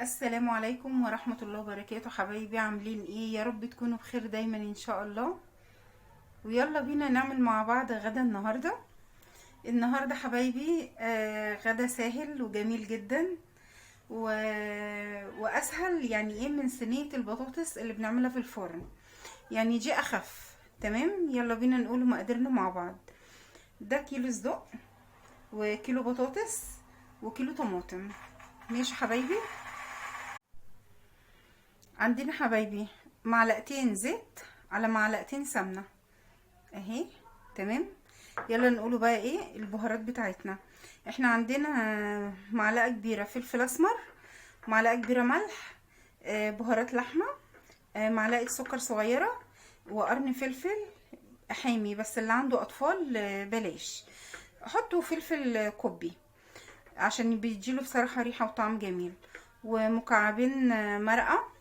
السلام عليكم ورحمة الله وبركاته. حبايبي عاملين ايه؟ يا رب تكونوا بخير دايما ان شاء الله. ويلا بينا نعمل مع بعض غدا النهاردة حبايبي. غدا سهل وجميل جدا و... واسهل يعني ايه من صينية البطاطس اللي بنعملها في الفرن. يعني دي اخف. تمام، يلا بينا نقول مقاديرنا مع بعض. ده كيلو صدق، وكيلو بطاطس، وكيلو طماطم. ماشي حبايبي. عندنا حبايبي معلقتين زيت على معلقتين سمنة اهي. تمام، يلا نقوله بقى ايه البهارات بتاعتنا. احنا عندنا معلقة كبيرة فلفل اسمر، معلقة كبيرة ملح، بهارات لحمة، معلقة سكر صغيرة، وقرن فلفل حامي، بس اللي عنده اطفال بلاش. حطوا فلفل كوبي عشان بيديله بصراحة ريحة وطعم جميل. ومكعبين مرقة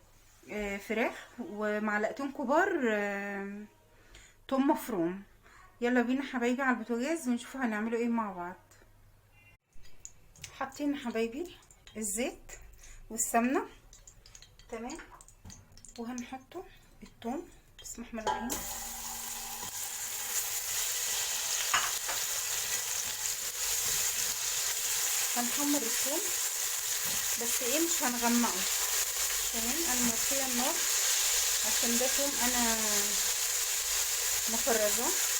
فراخ، ومعلقتين كبار توم مفروم. يلا بينا حبايبي على البوتاجاز ونشوف هنعمله ايه مع بعض. حاطين حبايبي الزيت والسمنة. تمام، وهنحطه التوم. بسم الله الرحمن الرحيم. هنحمر التوم بس ايه مش هنغمقه. تمام، انا موطيه النار عشان ده توم انا مفرزه.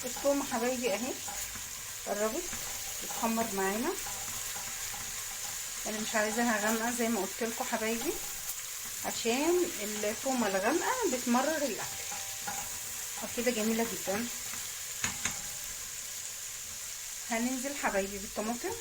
التوم حبايبي اهي قربت تتحمر معانا. انا مش عايزاها غامقه زي ما قلت لكم حبايبي، عشان التومه الغامقه بتمرر الاكل. وكده جميله جدا. هننزل حبايبي بالطماطم.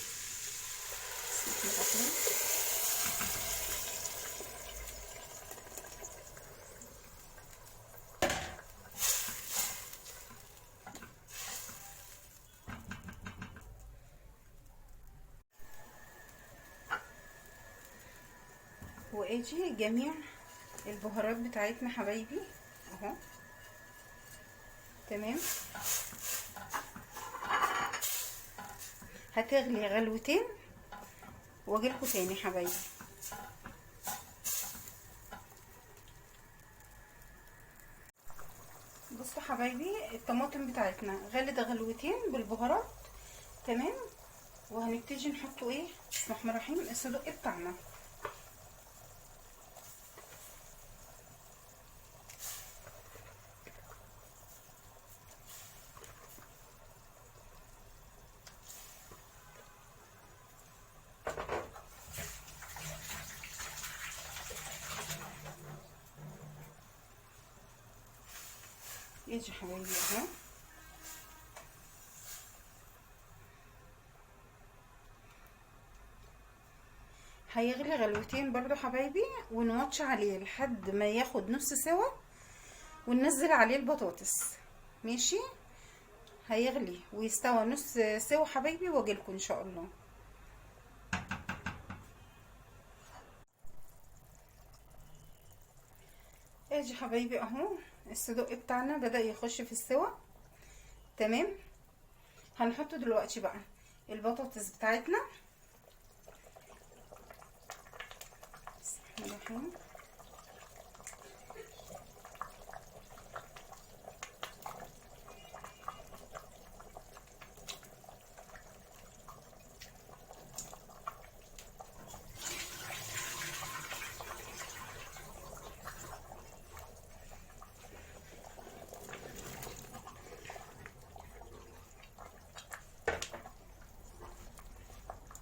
واجي جميع البهارات بتاعتنا حبايبي اهو. تمام، هتغلي غلوتين واجيلكوا تاني حبايبي. بصوا حبايبي الطماطم بتاعتنا غلت غلوتين بالبهارات. تمام، وهنبتدي نحطه ايه بسم الله الرحمن الرحيم الصدق بتاعنا. يجي حبايبي اهو. هيغلي غلوتين برضو حبايبي، ونوطش عليه لحد ما ياخد نص سوا، وننزل عليه البطاطس. ماشي، هيغلي ويستوى نص سوا حبايبي واجيلكوا ان شاء الله. اجي حبايبي اهو الصدق بتاعنا بدأ يخش في السوا. تمام، هنحط دلوقتي بقى البطاطس بتاعتنا. بسم الله الرحمن الرحيم.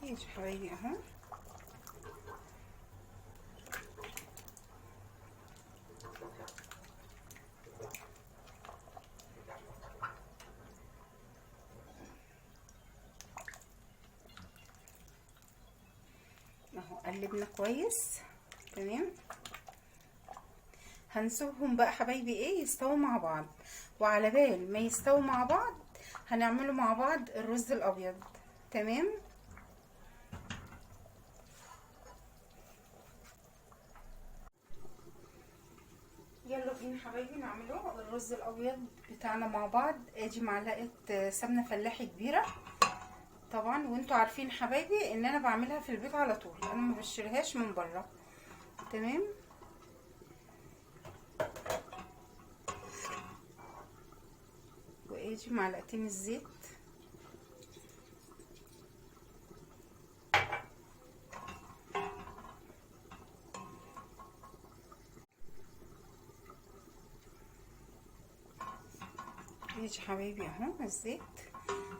يجي حبايبي اهو. اهو قلبنا كويس. تمام، هنسيبهم بقى حبايبي ايه يستووا مع بعض. وعلى بال ما يستووا مع بعض هنعمله مع بعض الرز الابيض. تمام، يلا بينا حبايبي نعمله الرز الابيض بتاعنا مع بعض. ادي معلقه سمنه فلاحي كبيره طبعا، وانتوا عارفين حبايبي ان انا بعملها في البيت على طول، انا ما بشتريهاش من بره. تمام. وادي معلقتين الزيت. ادي حبايبي اهو الزيت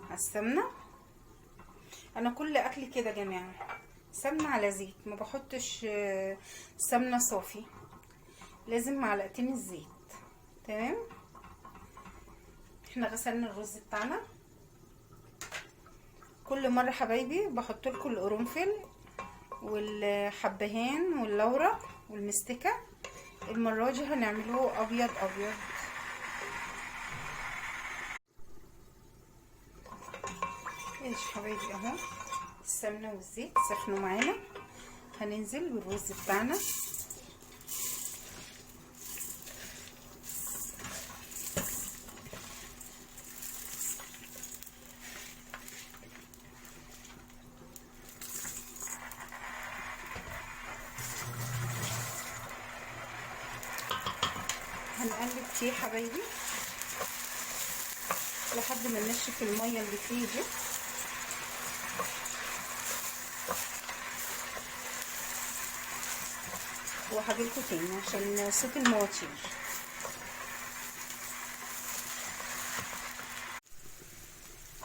على السمنه. انا كل اكلي كده يا جماعه، سمنه على زيت، ما بحطش سمنه صافي، لازم معلقتين الزيت. تمام. احنا غسلنا الرز بتاعنا. كل مره حبايبي بحط لكم القرنفل والحبهان واللورة والمستكه، المره دي هنعمله ابيض ابيض. ايش حبايبي اهو السمنه والزيت سخنوا معانا، هننزل بالرز بتاعنا. هنقلب فيه حبايبي لحد ما ننشف الميه اللي فيه دي. وهجيلكوا تاني عشان صوت المواتير.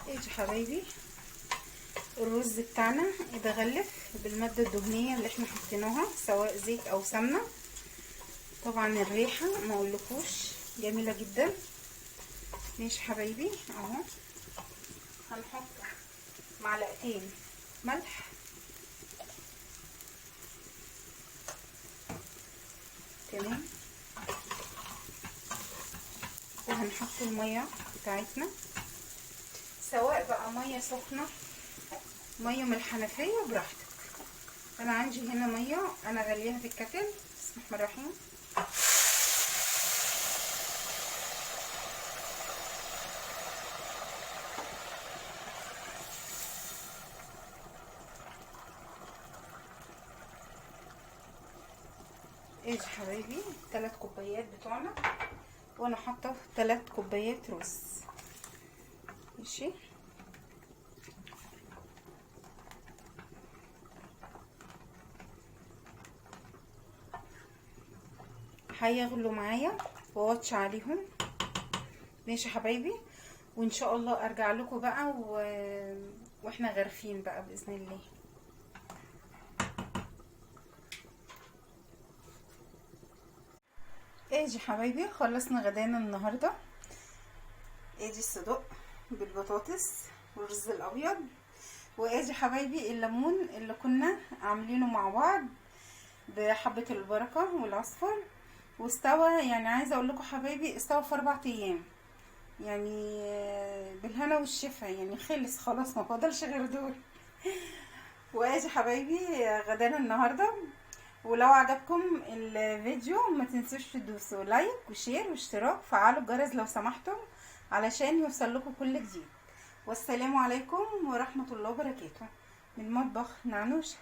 ايجي حبايبي الرز بتاعنا اتغلف بالماده الدهنيه اللي احنا حطيناها سواء زيت او سمنه. طبعا الريحه ما اقولكوش جميله جدا. ماشي حبايبي اهو هنحط معلقتين ملح، تمام، وهنحط الميه بتاعتنا سواء بقى ميه سخنه ميه من الحنفيه براحتك. انا عندي هنا ميه انا غليها في الكتل. بسم الله الرحمن الرحيم. ايه حبايبي 3 كوبايات بتوعنا، وانا حاطه 3 كوبايات رز. ماشي. هيغلوا معايا واوطي عليهم. ماشي حبايبي، وان شاء الله ارجع لكم بقى واحنا غارفين بقى باذن الله. اجي حبايبي خلصنا غدانا النهارده. اجي الصدق بالبطاطس والرز الابيض، واجي حبايبي الليمون اللي كنا عاملينه مع بعض بحبه البركه والعصفر، واستوى. يعني عايزه اقول لكم حبايبي استوى في 4 ايام، يعني بالهنا والشفا، يعني خلص خلاص ما فاضلش غير دول. واجي حبايبي غدانا النهارده. ولو عجبكم الفيديو ما تنسوش تدوسوا لايك وشير واشتراك، فعلوا الجرس لو سمحتم علشان يوصل لكم كل جديد. والسلام عليكم ورحمه الله وبركاته من مطبخ نعنوش.